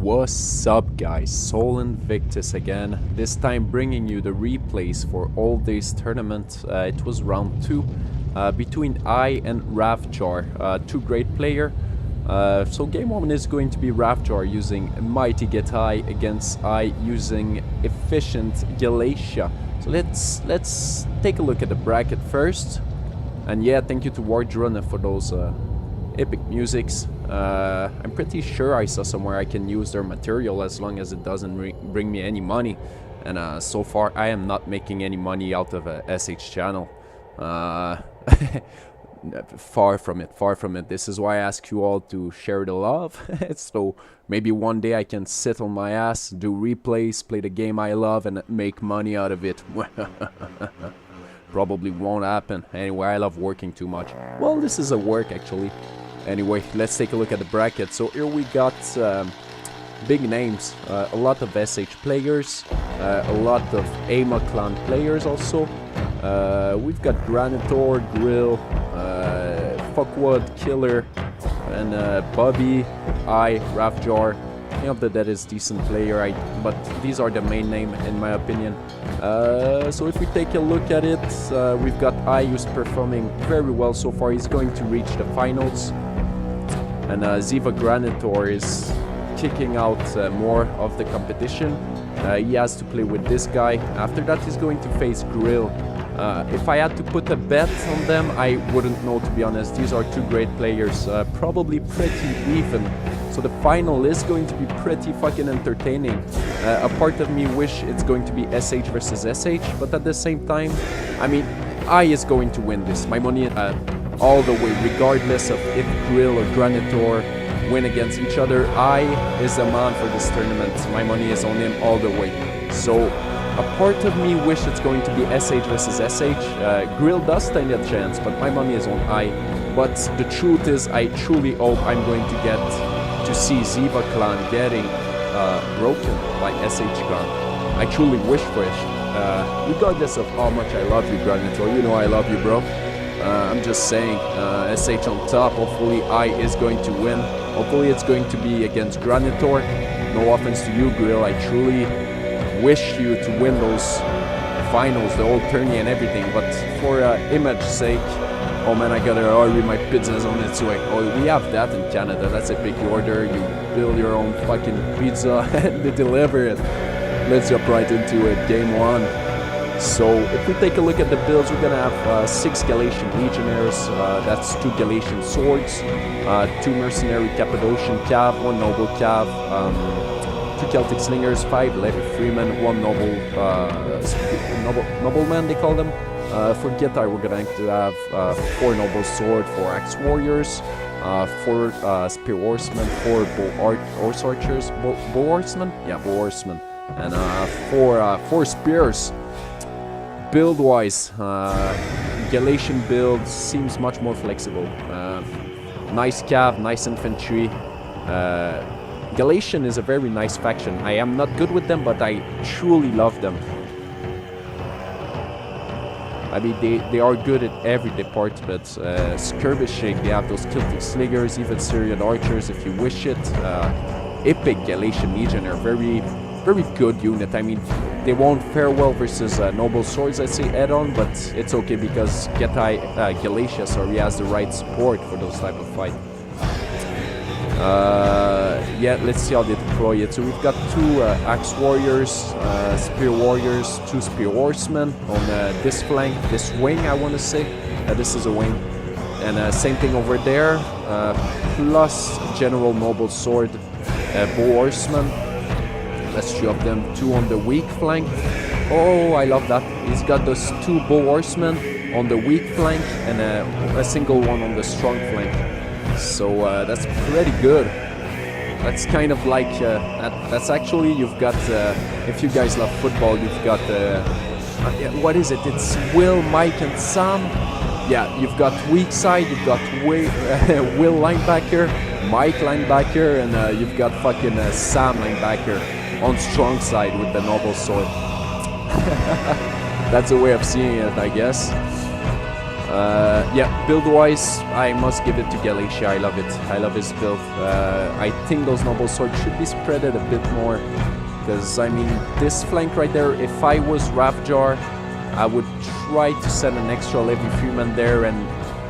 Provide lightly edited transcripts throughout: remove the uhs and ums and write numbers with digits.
What's up guys, Soul Invictus again, this time bringing you the replays for all days tournament. It was round 2 between I and Rafjar, two great player. So game 1 is going to be Rafjar using Mighty Get I against I using Efficient Galatia. So let's take a look at the bracket first. And yeah, thank you to Wardrunner for those epic musics. I'm pretty sure I saw somewhere I can use their material as long as it doesn't bring me any money. And so far I am not making any money out of a SH channel. Far from it, far from it. This is why I ask you all to share the love. So maybe one day I can sit on my ass, do replays, play the game I love and make money out of it. Probably won't happen. Anyway, I love working too much. Well, this is a work actually. Anyway, let's take a look at the bracket. So here we got big names, a lot of SH players, a lot of AMA clan players also. We've got Granitor, Grill, Fuckwood, Killer, and Bobby, I, Rafjar. Any of that is decent player, but these are the main name in my opinion. So if we take a look at it, we've got I, who's performing very well so far. He's going to reach the finals. And Ziva Granitor is kicking out more of the competition. He has to play with this guy. After that he's going to face Grill. If I had to put a bet on them, I wouldn't know, to be honest. These are two great players, probably pretty even. So the final is going to be pretty fucking entertaining. A part of me wish it's going to be SH versus SH, but at the same time, I mean, I is going to win this. My money all the way, regardless of if Grill or Granitor win against each other. I is the man for this tournament. My money is on him all the way. So a part of me wish it's going to be SH versus SH. Grill does stand a chance, but my money is on I. But the truth is, I truly hope I'm going to get to see Ziva clan getting broken by SH clan. I truly wish for it. Regardless of how much I love you, Granitor, you know I love you, bro. I'm just saying, SH on top. Hopefully I is going to win. Hopefully it's going to be against Granitor. No offense to you, Grill. I truly wish you to win those finals, the old Turney and everything. But for image sake, oh man, I gotta hurry, my pizza's on its way. Oh, we have that in Canada. That's a big order. You build your own fucking pizza and they deliver it. Let's jump right into it. Game 1. So if we take a look at the builds, we're gonna have 6 Galatian Legionnaires, that's 2 Galatian Swords, 2 Mercenary Cappadocian Cav, 1 Noble Cav, 2 Celtic Slingers, 5 Levy Freemen, 1 Nobleman they call them. For Guitar we're going to have 4 Noble Sword, 4 Axe Warriors, 4 Spear Horsemen, 4 Horse Archers, Bow Horsemen? Yeah, Bow Horsemen, and 4 Spears. Build-wise, Galatian build seems much more flexible. Nice Cav, nice Infantry. Galatian is a very nice faction. I am not good with them, but I truly love them. I mean, they are good at every department. Skirmishing, they have those Celtic Slingers, even Syrian Archers if you wish it. Epic Galatian Legion are very good unit. I mean, they won't fare well versus Noble Swords, I'd say, add-on, but it's okay because Galatia, sorry, has the right support for those type of fight. Yeah, let's see how they deploy it. So we've got 2 Axe Warriors, Spear Warriors, 2 Spear Horsemen on this flank, this wing, I want to say. This is a wing. And same thing over there, plus General Noble Sword, Bow Horsemen. Let's drop them 2 on the weak flank. Oh, I love that. He's got those 2 Bow Horsemen on the weak flank and a single one on the strong flank. So that's pretty good. That's kind of like, that's actually, you've got, if you guys love football, you've got, what is it? It's Will, Mike and Sam. Yeah, you've got weak side, you've got Will linebacker, Mike linebacker, and you've got fucking Sam linebacker on strong side with the Noble Sword. That's a way of seeing it, I guess. Yeah, build-wise, I must give it to Galatia. I love it. I love his build. I think those noble swords should be spreaded a bit more. Because, I mean, this flank right there, if I was Rafjar, I would try to send an extra Levy Freeman there and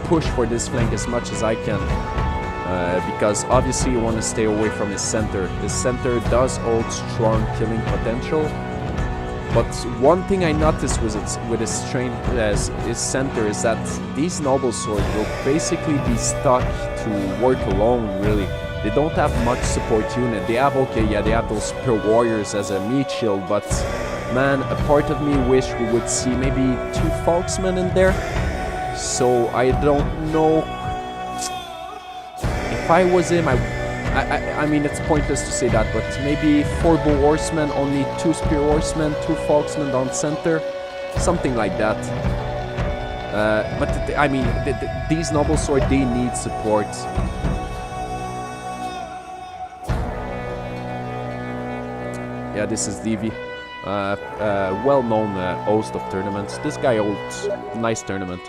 push for this flank as much as I can. Because obviously you want to stay away from his center. His center does hold strong killing potential. But one thing I noticed with his strength as his center is that these noble swords will basically be stuck to work alone, really. They don't have much support unit. They have, okay, yeah, they have those spear warriors as a meat shield, but man, a part of me wish we would see maybe 2 Falksmen in there. So I don't know. If I was him, I mean, it's pointless to say that, but maybe 4 Bow Horsemen, only 2 Spear Horsemen, 2 Falksmen down center, something like that. But I mean, these noble swords, they need support. Yeah, this is Divi, well-known host of tournaments. This guy holds nice tournament.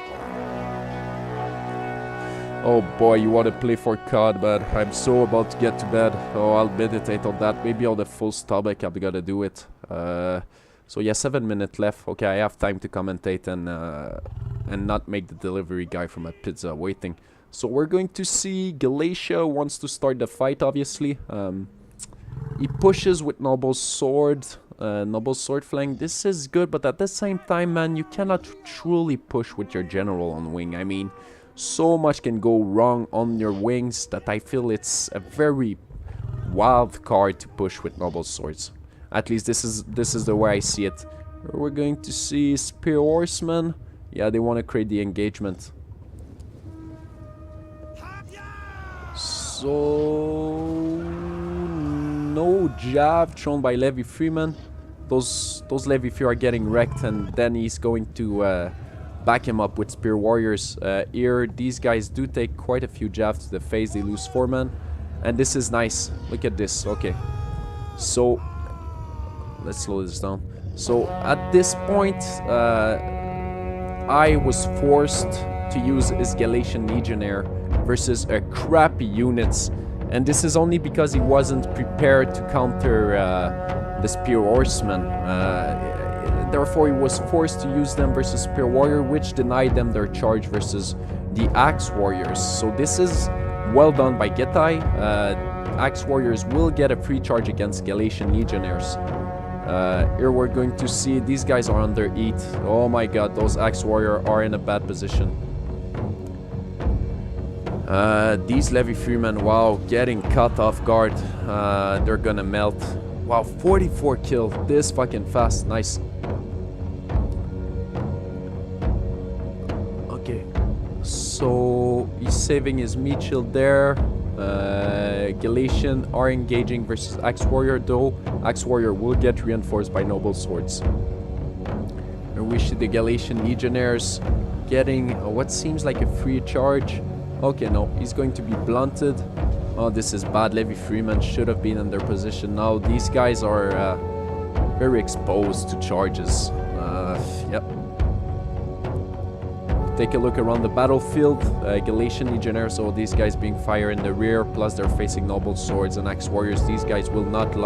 Oh boy, you want to play for COD, but I'm so about to get to bed. Oh, I'll meditate on that. Maybe on the full stomach, I've got to do it. So yeah, 7 minutes left. Okay, I have time to commentate and not make the delivery guy from a pizza waiting. So we're going to see Galatia wants to start the fight, obviously. He pushes with Noble Sword flank. This is good, but at the same time, man, you cannot truly push with your general on wing. I mean, so much can go wrong on your wings that I feel it's a very wild card to push with Noble Swords. At least this is the way I see it. We're going to see Spear Horsemen. Yeah, they want to create the engagement. So no jab thrown by Levy Freeman. Those Levy Free are getting wrecked, and then he's going to back him up with Spear Warriors. Here, these guys do take quite a few jabs to the face. They lose 4 men, and this is nice. Look at this. Okay, so let's slow this down. So at this point, I was forced to use his Galatian Legionnaire versus a crappy units, and this is only because he wasn't prepared to counter the Spear Horseman. Therefore, he was forced to use them versus Spear Warrior, which denied them their charge versus the Axe Warriors. So this is well done by Getai. Axe Warriors will get a free charge against Galatian Legionnaires. Here we're going to see these guys are under heat. Oh my god, those Axe Warrior are in a bad position. These Levy Freemen, wow, getting caught off guard. They're gonna melt. Wow, 44 kill this fucking fast. Nice. Okay, so he's saving his meat shield there. Galatian are engaging versus Axe Warrior, though Axe Warrior will get reinforced by Noble Swords. And we see the Galatian Legionnaires getting what seems like a free charge. Okay, no, he's going to be blunted. Oh, this is bad. Levy Freeman should have been in their position. Now these guys are very exposed to charges. Yep. Take a look around the battlefield. Galatian Legionnaires, so these guys being fired in the rear, plus they're facing Noble Swords and Axe Warriors. These guys will not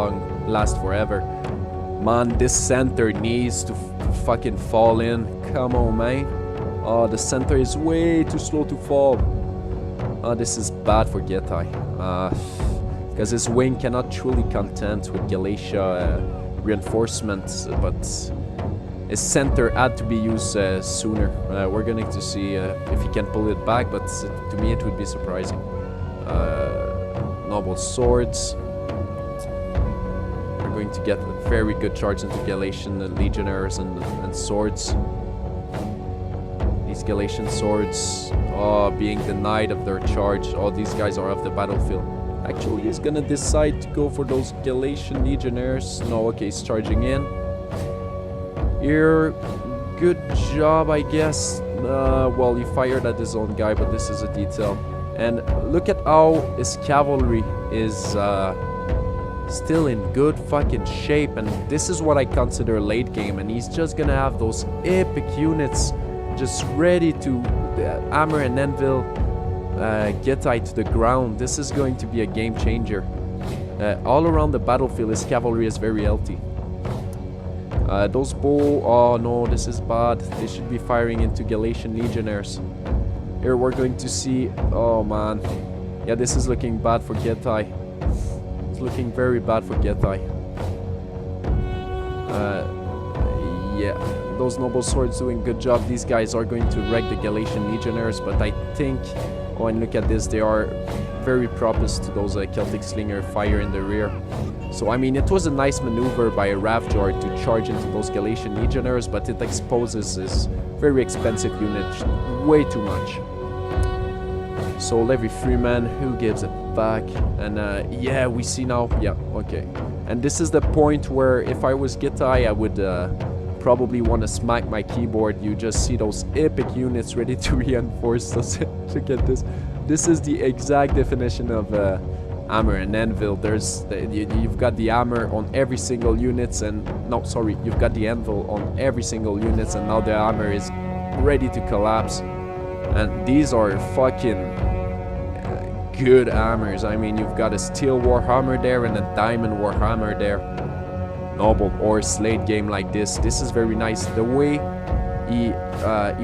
last forever. Man, this center needs to fucking fall in. Come on, man. Oh, the center is way too slow to fall. This is bad for Getai. Because his wing cannot truly contend with Galatia reinforcements, but his center had to be used sooner. We're going to see if he can pull it back, but to me it would be surprising. Noble Swords. We're going to get a very good charge into Galatian Legionnaires and Swords. These Galatian Swords being denied of their charge. Oh, these guys are off the battlefield. Actually, he's gonna decide to go for those Galatian Legionnaires. No, okay, he's charging in. Here, good job, I guess. Well, he fired at his own guy, but this is a detail. And look at how his cavalry is still in good fucking shape. And this is what I consider late game. And he's just gonna have those epic units just ready to the hammer and anvil Getai to the ground. This is going to be a game changer. All around the battlefield, his cavalry is very healthy. Those bow, oh no, this is bad. They should be firing into Galatian legionnaires. Here we're going to see, oh man. Yeah, this is looking bad for Getai. It's looking very bad for Getai. Yeah, those noble swords doing good job. These guys are going to wreck the Galatian legionnaires, but I think, oh, and look at this, they are very propus to those Celtic slinger fire in the rear. So I mean, it was a nice maneuver by Rafjar to charge into those Galatian legionnaires, but it exposes this very expensive unit way too much. So Levy Freeman, who gives it back? And yeah, we see now, yeah, okay. And this is the point where if I was Getai, I would probably want to smack my keyboard. You just see those epic units ready to reinforce us. Look at this. This is the exact definition of hammer and anvil. You've got the hammer on every single units, and no, sorry, you've got the anvil on every single units, and now the hammer is ready to collapse. And these are fucking good hammers. I mean, you've got a steel warhammer there and a diamond warhammer there. Noble or Slade game like this is very nice. The way he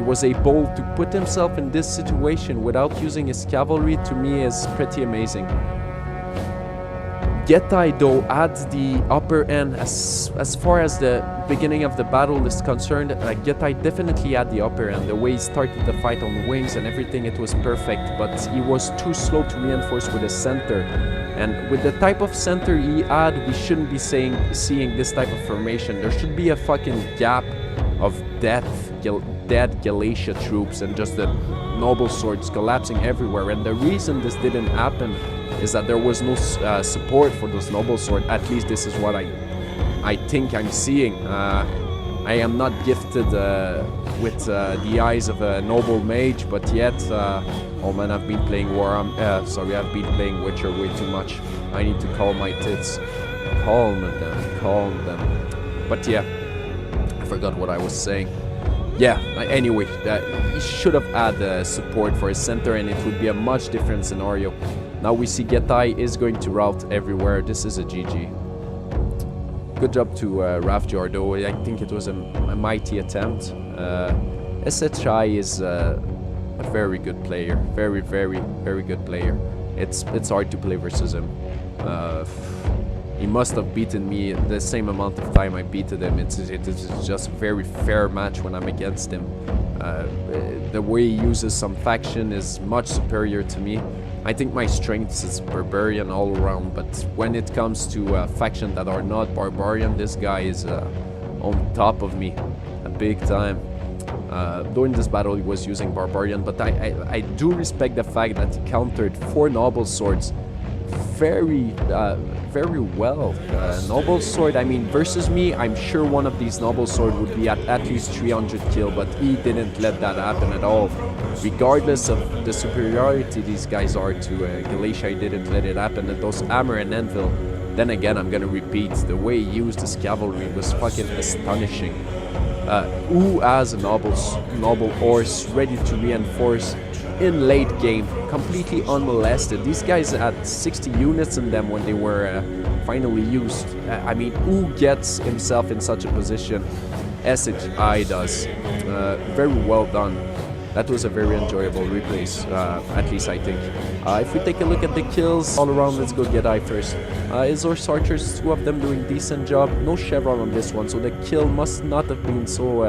was able to put himself in this situation without using his cavalry, to me, is pretty amazing. Getai though had the upper end as far as the beginning of the battle is concerned. Getai definitely had the upper end. The way he started the fight on wings and everything, it was perfect, but he was too slow to reinforce with his center. And with the type of center he had, we shouldn't be seeing this type of formation. There should be a fucking gap of dead Galatia troops and just the noble swords collapsing everywhere. And the reason this didn't happen is that there was no support for those noble sword. At least this is what I think I'm seeing. I am not gifted with the eyes of a noble mage, but yet, oh man, I've been playing I've been playing Witcher way too much. I need to calm my tits. Calm them. But yeah, I forgot what I was saying. Yeah, anyway, he should have had support for his center, and it would be a much different scenario. Now we see Getai is going to rout everywhere. This is a GG. Good job to Rafjar though. I think it was a mighty attempt. SHI is a very good player. Very good player. It's hard to play versus him. He must have beaten me the same amount of time I beaten him. It's just a very fair match when I'm against him. The way he uses some faction is much superior to me. I think my strengths is barbarian all around, but when it comes to faction that are not barbarian, this guy is on top of me, big time. During this battle he was using barbarian, but I do respect the fact that he countered 4 noble swords very well. Noble sword, I mean, versus me, I'm sure one of these noble sword would be at least 300 kill, but he didn't let that happen at all. Regardless of the superiority these guys are to Galatia, he didn't let it happen. And those hammer and anvil, then again, I'm gonna repeat, the way he used his cavalry was fucking astonishing. Who has a noble horse ready to reinforce in late game, completely unmolested? These guys had 60 units in them when they were finally used. I mean, who gets himself in such a position? SHI does. Very well done. That was a very enjoyable replays, at least I think. If we take a look at the kills all around, let's go Getai first. His horse archers, 2 of them doing decent job. No chevron on this one, so the kill must not have been so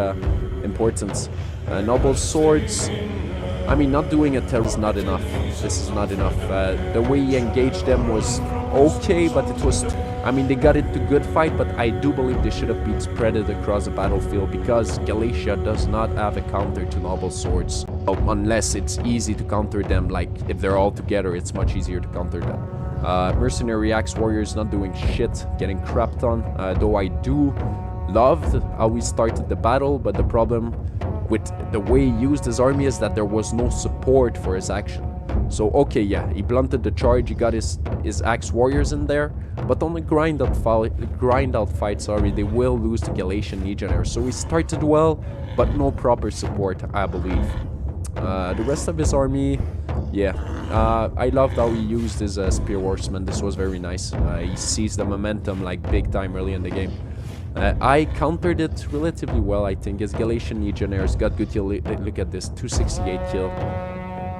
important. Noble swords, I mean, not doing a terror is not enough. This is not enough. The way he engaged them was okay, but it was... I mean, they got into good fight, but I do believe they should have been spreaded across the battlefield, because Galatia does not have a counter to noble swords. Unless it's easy to counter them, like if they're all together, it's much easier to counter them. Mercenary Axe Warriors not doing shit, getting crapped on, though I do love how we started the battle, but the problem with the way he used his army is that there was no support for his action. So okay, yeah, he blunted the charge, he got his Axe Warriors in there, but on the grind out fight, they will lose to Galatian Legionnaires. So he started well, but no proper support, I believe. The rest of his army, yeah. I loved how he used his spear horseman. This was very nice. He seized the momentum like big time early in the game. I countered it relatively well, I think. His Galatian Legionnaires got good kill. Look at this, 268 kill.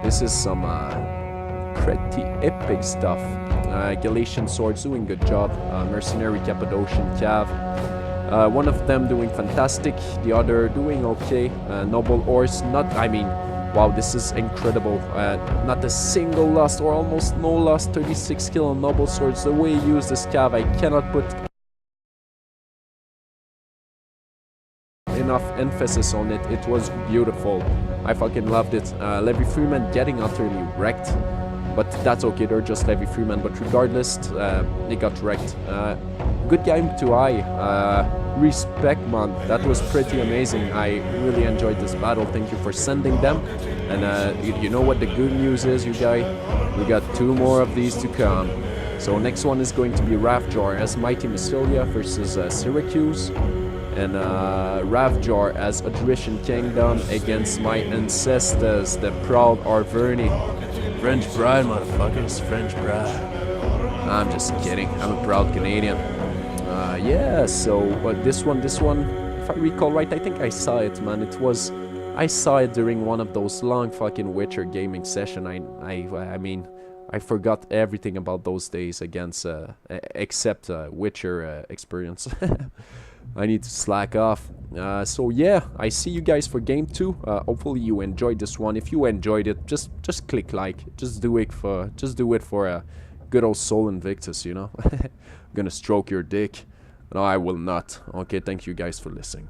This is some pretty epic stuff. Galatian Swords doing good job. Mercenary Cappadocian Cav. One of them doing fantastic, the other doing okay. Noble Horse, not, I mean, wow, this is incredible. Not a single loss or almost no loss, 36 kill on Noble Swords. The way he used this Cav, I cannot put enough emphasis on it. It was beautiful. I fucking loved it. Levy Freeman getting utterly wrecked, but that's okay, they're just Levy Freeman. But regardless, they got wrecked. Good game to respect, man. That was pretty amazing. I really enjoyed this battle. Thank you for sending them. And you know what the good news is, you guys? We got 2 more of these to come. So next one is going to be Rafjar as Mighty Massilia versus Syracuse. And Rafjar as Odrician Kingdom against my ancestors, the proud Arverni. French pride, motherfuckers. French pride. I'm just kidding. I'm a proud Canadian. Yeah, so this one, if I recall right, I think I saw it, man. I saw it during one of those long fucking Witcher gaming session. I mean, I forgot everything about those days against, except Witcher experience. I need to slack off. So yeah, I see you guys for game 2. Hopefully you enjoyed this one. If you enjoyed it, just click like. Just do it for a good old Sol Invictus, you know. I'm gonna stroke your dick. No, I will not. Okay, thank you guys for listening.